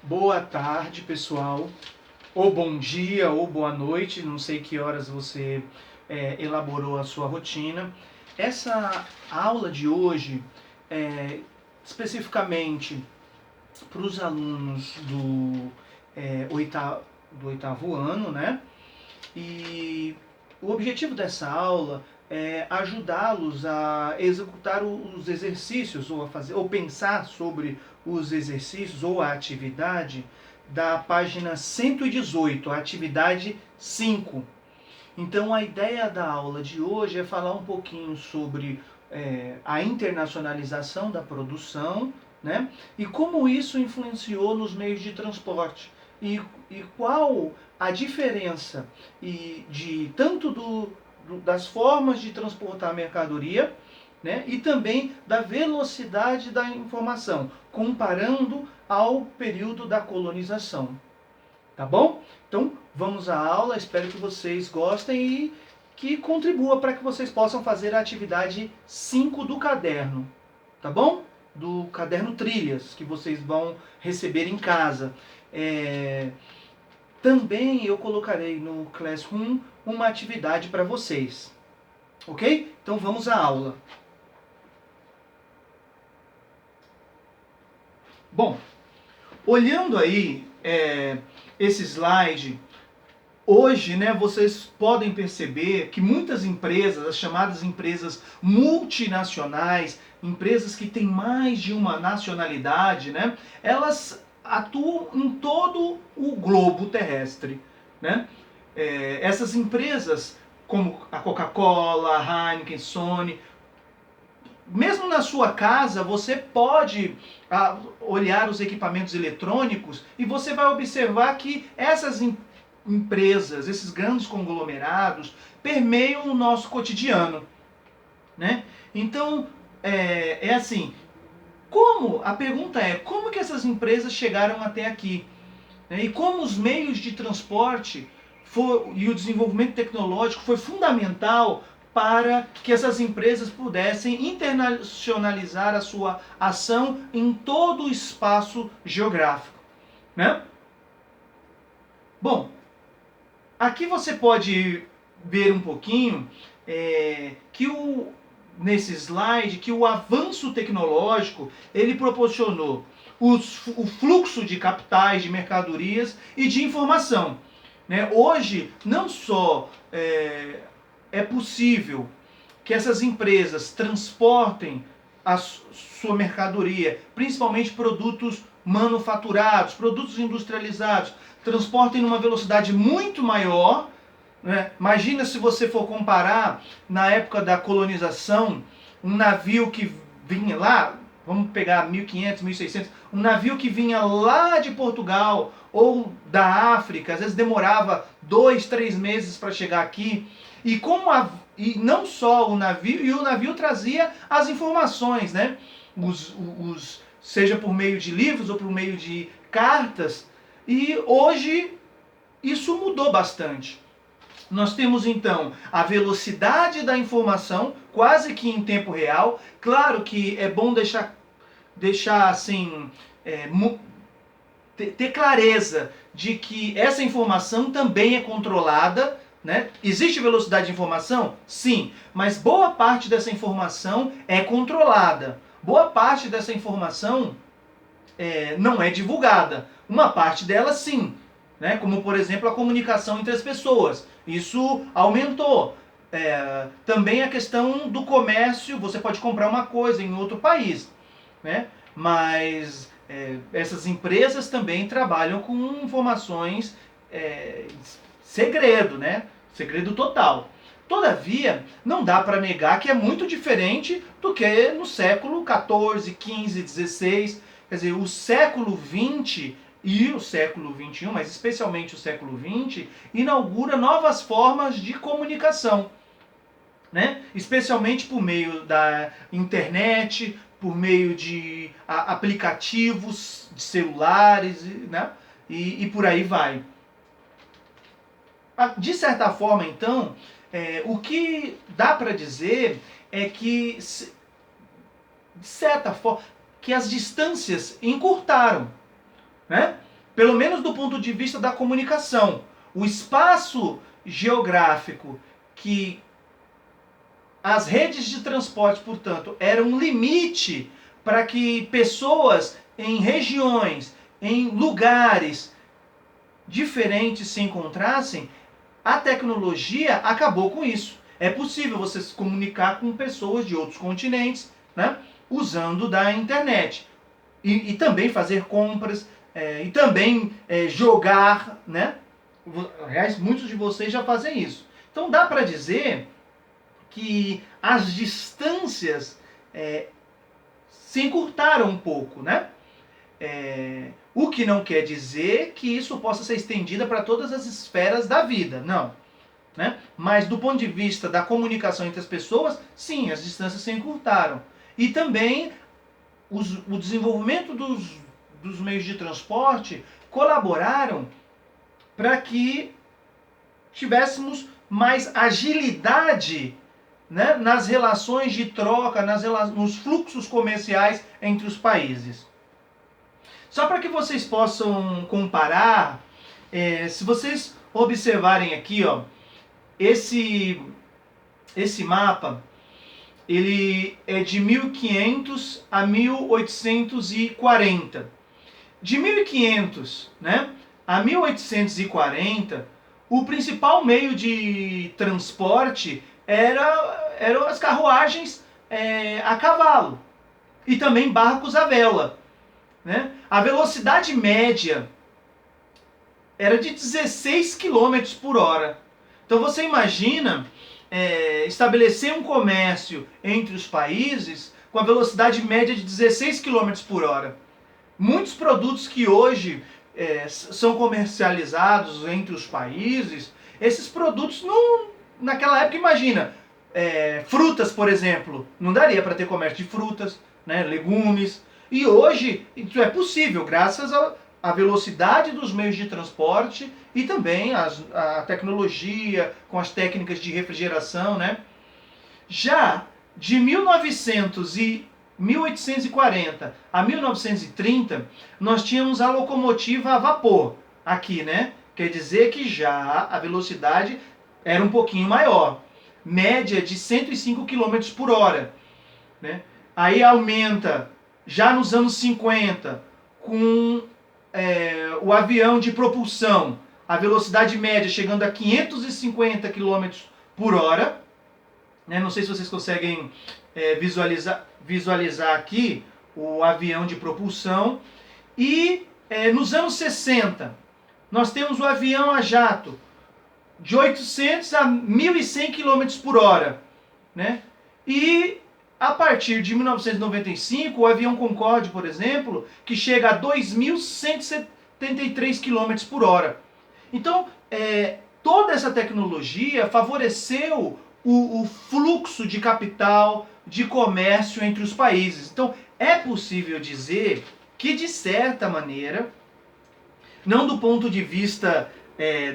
Boa tarde, pessoal, ou bom dia, ou boa noite, não sei que horas você elaborou a sua rotina. Essa aula de hoje, especificamente para os alunos do oitavo ano, né? E o objetivo dessa aula é ajudá-los a executar os exercícios ou pensar sobre os exercícios ou a atividade da página 118, a atividade 5. Então a ideia da aula de hoje é falar um pouquinho sobre a internacionalização da produção, né? E como isso influenciou nos meios de transporte. E qual a diferença de tanto das formas de transportar a mercadoria, né, e também da velocidade da informação, comparando ao período da colonização. Tá bom? Então vamos à aula, espero que vocês gostem e que contribua para que vocês possam fazer a atividade 5 do caderno, tá bom? Do caderno Trilhas, que vocês vão receber em casa. Também eu colocarei no Classroom uma atividade para vocês, ok? Então vamos à aula. Bom, olhando aí esse slide, hoje, né, vocês podem perceber que muitas empresas, as chamadas empresas multinacionais, empresas que têm mais de uma nacionalidade, né, elas atuam em todo o globo terrestre, né? Essas empresas, como a Coca-Cola, a Heineken, Sony, mesmo na sua casa, você pode olhar os equipamentos eletrônicos e você vai observar que essas empresas, esses grandes conglomerados, permeiam o nosso cotidiano, né? Então, assim, a pergunta é, como que essas empresas chegaram até aqui? Né? E como os meios de transporte e o desenvolvimento tecnológico foi fundamental para que essas empresas pudessem internacionalizar a sua ação em todo o espaço geográfico, né? Bom, aqui você pode ver um pouquinho nesse slide que o avanço tecnológico ele proporcionou o fluxo de capitais, de mercadorias e de informação. Né? Hoje, não só é possível que essas empresas transportem a sua mercadoria, principalmente produtos manufaturados, produtos industrializados, transportem numa velocidade muito maior. Né? Imagina se você for comparar, na época da colonização, um navio que vinha lá, vamos pegar 1500, 1600, um navio que vinha lá de Portugal ou da África, às vezes demorava 2, 3 meses para chegar aqui, e não só o navio trazia as informações, né? Seja por meio de livros ou por meio de cartas, e hoje isso mudou bastante. Nós temos então a velocidade da informação, quase que em tempo real. Claro que é bom deixar assim, ter clareza de que essa informação também é controlada. Né? Existe velocidade de informação? Sim, mas boa parte dessa informação é controlada. Boa parte dessa informação não é divulgada. Uma parte dela sim, né? Como por exemplo a comunicação entre as pessoas. Isso aumentou. Também a questão do comércio, você pode comprar uma coisa em outro país, né? Mas essas empresas também trabalham com informações segredo, né? Segredo total. Todavia, não dá para negar que é muito diferente do que no século XIV, XV, XVI. Quer dizer, o século XX e o século XXI, mas especialmente o século XX, inaugura novas formas de comunicação. Né? Especialmente por meio da internet, por meio de aplicativos de celulares, né? E por aí vai. De certa forma, então, o que dá para dizer é que, de certa forma, que as distâncias encurtaram. Né? pelo menos do ponto de vista da comunicação. O espaço geográfico que as redes de transporte, portanto, eram um limite para que pessoas em regiões, em lugares diferentes se encontrassem, a tecnologia acabou com isso. É possível você se comunicar com pessoas de outros continentes, né, usando da internet. E também fazer compras, e também jogar, né? Aliás, muitos de vocês já fazem isso. Então dá para dizer que as distâncias se encurtaram um pouco, né? O que não quer dizer que isso possa ser estendida para todas as esferas da vida, não. Né? Mas do ponto de vista da comunicação entre as pessoas, sim, as distâncias se encurtaram. E também o desenvolvimento dos meios de transporte colaboraram para que tivéssemos mais agilidade, né, nas relações de troca, nos fluxos comerciais entre os países. Só para que vocês possam comparar, se vocês observarem aqui, ó, esse mapa, ele é de 1500 a 1840. De 1500, né, a 1840, o principal meio de transporte eram as carruagens a cavalo e também barcos à vela. Né? A velocidade média era de 16 km por hora. Então você imagina estabelecer um comércio entre os países com a velocidade média de 16 km por hora. Muitos produtos que hoje são comercializados entre os países, esses produtos naquela época, imagina, frutas, por exemplo, não daria para ter comércio de frutas, né, legumes. E hoje isso é possível graças à velocidade dos meios de transporte e também a tecnologia com as técnicas de refrigeração, né? Já de 1840 a 1930, nós tínhamos a locomotiva a vapor aqui, né? Quer dizer que já a velocidade era um pouquinho maior, média de 105 km por hora, né? Aí aumenta já nos anos 50 com o avião de propulsão, a velocidade média chegando a 550 km por hora. Né? Não sei se vocês conseguem visualizar aqui o avião de propulsão. E nos anos 60, nós temos o avião a jato, de 800 a 1.100 km por hora. Né? E a partir de 1995, o avião Concorde, por exemplo, que chega a 2.173 km por hora. Então, toda essa tecnologia favoreceu o fluxo de capital, de comércio entre os países. Então, é possível dizer que, de certa maneira, não do ponto de vista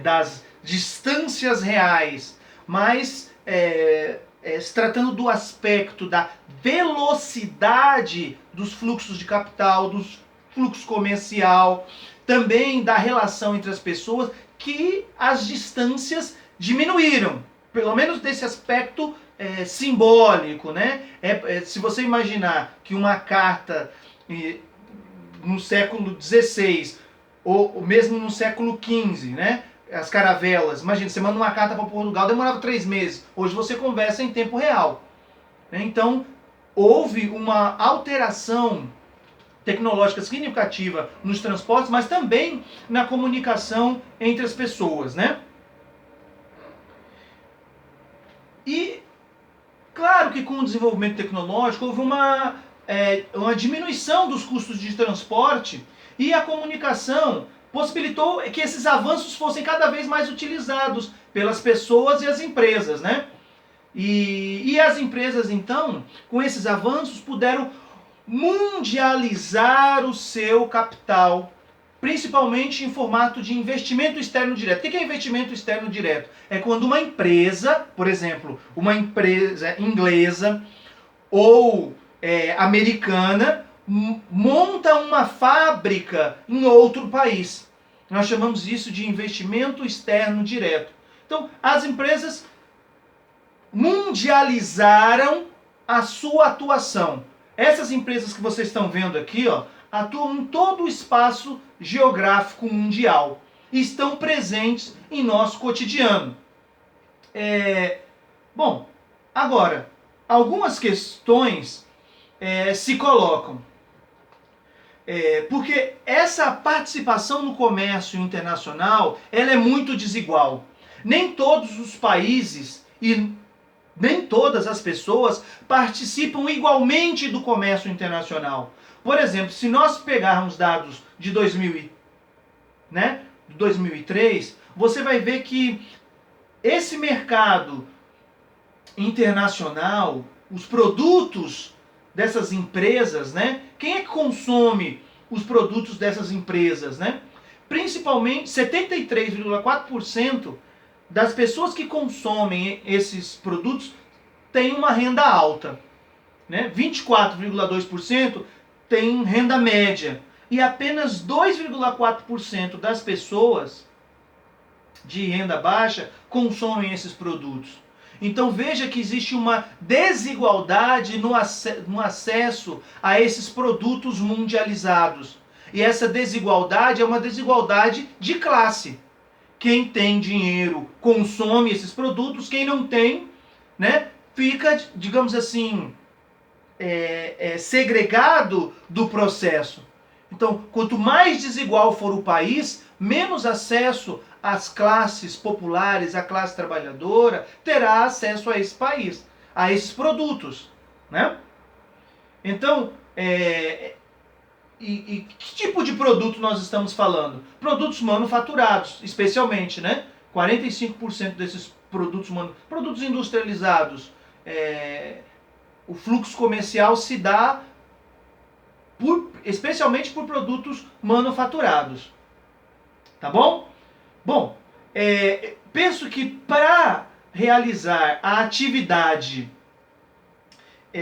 das distâncias reais, mas se tratando do aspecto da velocidade dos fluxos de capital, dos fluxos comercial, também da relação entre as pessoas, que as distâncias diminuíram, pelo menos desse aspecto simbólico, né? Se você imaginar que uma carta no século XVI, ou mesmo no século XV, né? As caravelas, imagina, você manda uma carta para Portugal, demorava 3 meses. Hoje você conversa em tempo real. Então, houve uma alteração tecnológica significativa nos transportes, mas também na comunicação entre as pessoas, né? E, claro que com o desenvolvimento tecnológico houve uma diminuição dos custos de transporte e a comunicação possibilitou que esses avanços fossem cada vez mais utilizados pelas pessoas e as empresas, né? E as empresas, então, com esses avanços, puderam mundializar o seu capital, principalmente em formato de investimento externo direto. O que é investimento externo direto? É quando uma empresa, por exemplo, uma empresa inglesa ou americana, monta uma fábrica em outro país. Nós chamamos isso de investimento externo direto. Então, as empresas mundializaram a sua atuação. Essas empresas que vocês estão vendo aqui, ó, atuam em todo o espaço geográfico mundial e estão presentes em nosso cotidiano. Bom, agora, algumas questões se colocam. Porque essa participação no comércio internacional, ela é muito desigual. Nem todos os países e nem todas as pessoas participam igualmente do comércio internacional. Por exemplo, se nós pegarmos dados de 2003, você vai ver que esse mercado internacional, os produtos dessas empresas, né? Quem é que consome os produtos dessas empresas, né? Principalmente 73,4% das pessoas que consomem esses produtos têm uma renda alta, né? 24,2% têm renda média e apenas 2,4% das pessoas de renda baixa consomem esses produtos. Então veja que existe uma desigualdade no acesso a esses produtos mundializados. E essa desigualdade é uma desigualdade de classe. Quem tem dinheiro consome esses produtos, quem não tem, né, fica, digamos assim, segregado do processo. Então, quanto mais desigual for o país, menos acesso as classes populares, a classe trabalhadora, terá acesso a esse país, a esses produtos, né? Então, que tipo de produto nós estamos falando? Produtos manufaturados, especialmente, né? 45% desses produtos industrializados, o fluxo comercial se dá especialmente por produtos manufaturados, tá bom? Bom, penso que para realizar a atividade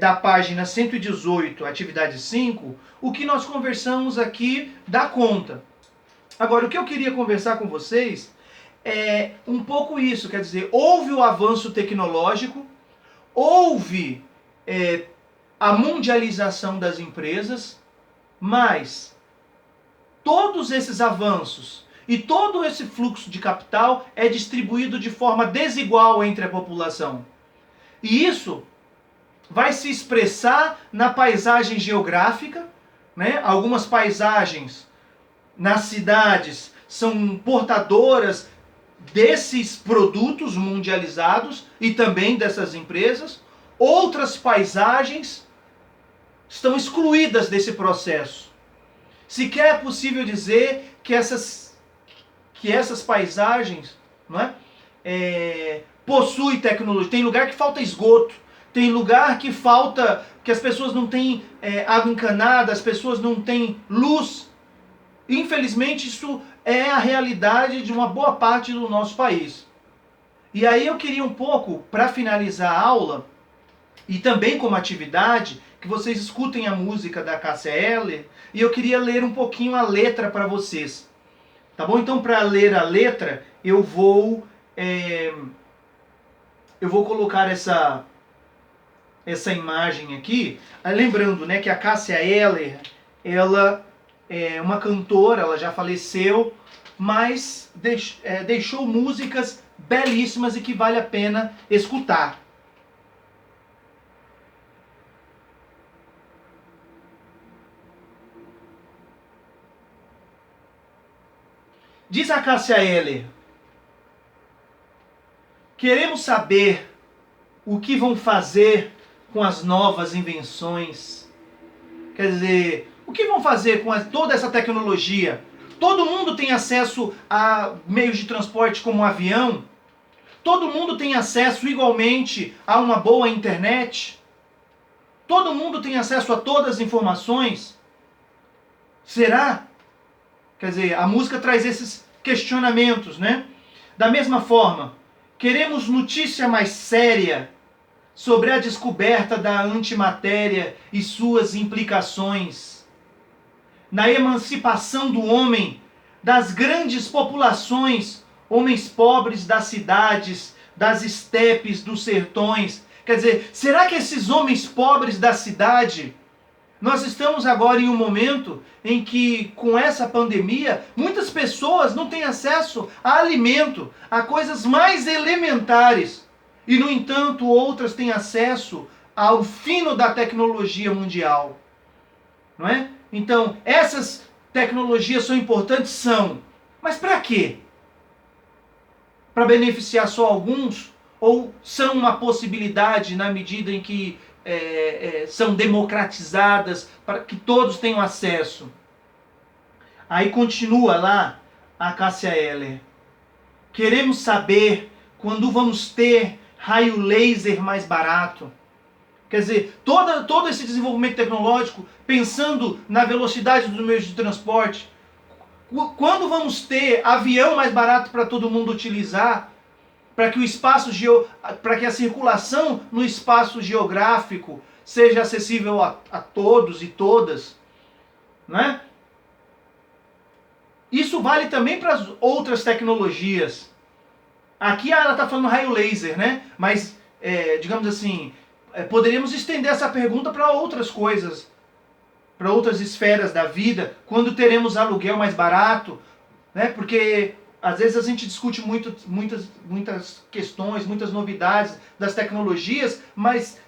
da página 118, atividade 5, o que nós conversamos aqui dá conta. Agora, o que eu queria conversar com vocês é um pouco isso, quer dizer, houve o avanço tecnológico, houve a mundialização das empresas, mas todos esses avanços e todo esse fluxo de capital é distribuído de forma desigual entre a população. E isso vai se expressar na paisagem geográfica, né? Algumas paisagens nas cidades são portadoras desses produtos mundializados e também dessas empresas. Outras paisagens estão excluídas desse processo. Sequer é possível dizer que essas paisagens, não possuem tecnologia. Tem lugar que falta esgoto, tem lugar que as pessoas não têm água encanada, as pessoas não têm luz. Infelizmente, isso é a realidade de uma boa parte do nosso país. E aí eu queria um pouco, para finalizar a aula, e também como atividade, que vocês escutem a música da Cássia Eller, e eu queria ler um pouquinho a letra para vocês. Tá bom? Então, para ler a letra, eu vou colocar essa imagem aqui. Lembrando, né, que a Cássia Eller, ela é uma cantora, ela já faleceu, mas deixou músicas belíssimas e que vale a pena escutar. Diz a Cássia Eller: queremos saber o que vão fazer com as novas invenções. Quer dizer, o que vão fazer com toda essa tecnologia? Todo mundo tem acesso a meios de transporte como o avião? Todo mundo tem acesso igualmente a uma boa internet? Todo mundo tem acesso a todas as informações? Será? Quer dizer, a música traz esses questionamentos, né? Da mesma forma, queremos notícia mais séria sobre a descoberta da antimatéria e suas implicações na emancipação do homem das grandes populações, homens pobres das cidades, das estepes, dos sertões. Quer dizer, será que esses homens pobres da cidade, nós estamos agora em um momento em que, com essa pandemia, muitas pessoas não têm acesso a alimento, a coisas mais elementares. E, no entanto, outras têm acesso ao fino da tecnologia mundial. Não é? Então, essas tecnologias são importantes? São. Mas para quê? Para beneficiar só alguns? Ou são uma possibilidade na medida em que são democratizadas para que todos tenham acesso? Aí continua lá a Cássia Eller. Queremos saber quando vamos ter raio laser mais barato. Quer dizer, todo esse desenvolvimento tecnológico, pensando na velocidade dos meios de transporte, quando vamos ter avião mais barato para todo mundo utilizar, para que a circulação no espaço geográfico seja acessível a todos e todas, não é? Isso vale também para as outras tecnologias. Aqui ela está falando raio laser, né? Mas, digamos assim, poderíamos estender essa pergunta para outras coisas, para outras esferas da vida. Quando teremos aluguel mais barato, né? Porque às vezes a gente discute muitas questões, muitas novidades das tecnologias, mas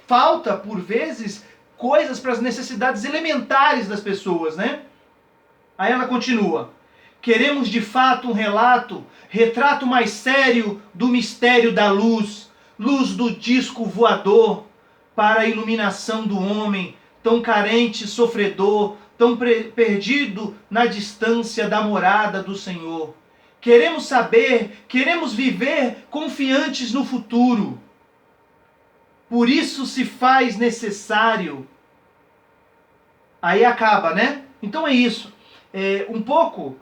falta, por vezes, coisas para as necessidades elementares das pessoas, né? Aí ela continua. Queremos de fato um retrato mais sério do mistério da luz, luz do disco voador, para a iluminação do homem, tão carente e sofredor, tão perdido na distância da morada do Senhor. Queremos saber, queremos viver confiantes no futuro. Por isso se faz necessário. Aí acaba, né? Então é isso. Um pouco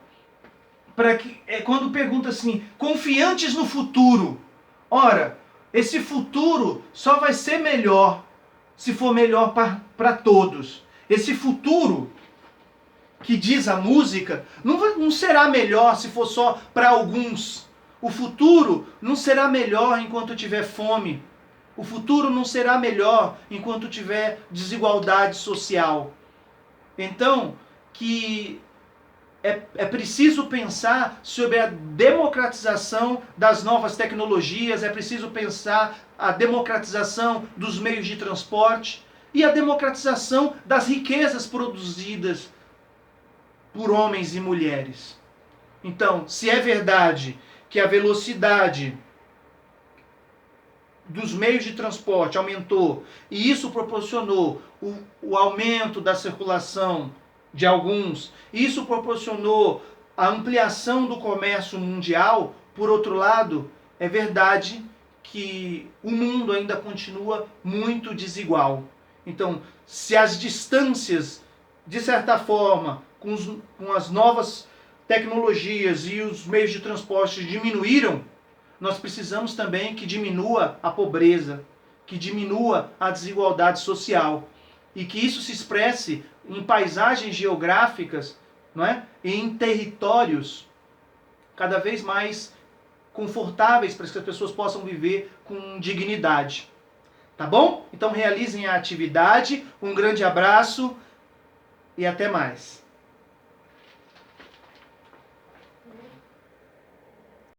para que quando pergunta assim, confiantes no futuro. Ora, esse futuro só vai ser melhor se for melhor para todos. Esse futuro que diz a música não será melhor se for só para alguns. O futuro não será melhor enquanto tiver fome. O futuro não será melhor enquanto tiver desigualdade social. Então, que é preciso pensar sobre a democratização das novas tecnologias, é preciso pensar a democratização dos meios de transporte e a democratização das riquezas produzidas por homens e mulheres. Então, se é verdade que a velocidade dos meios de transporte aumentou e isso proporcionou o aumento da circulação de alguns, isso proporcionou a ampliação do comércio mundial, por outro lado, é verdade que o mundo ainda continua muito desigual. Então, se as distâncias, de certa forma, com as novas tecnologias e os meios de transporte diminuíram, nós precisamos também que diminua a pobreza, que diminua a desigualdade social e que isso se expresse em paisagens geográficas, não é? E em territórios cada vez mais confortáveis para que as pessoas possam viver com dignidade. Tá bom? Então realizem a atividade. Um grande abraço e até mais.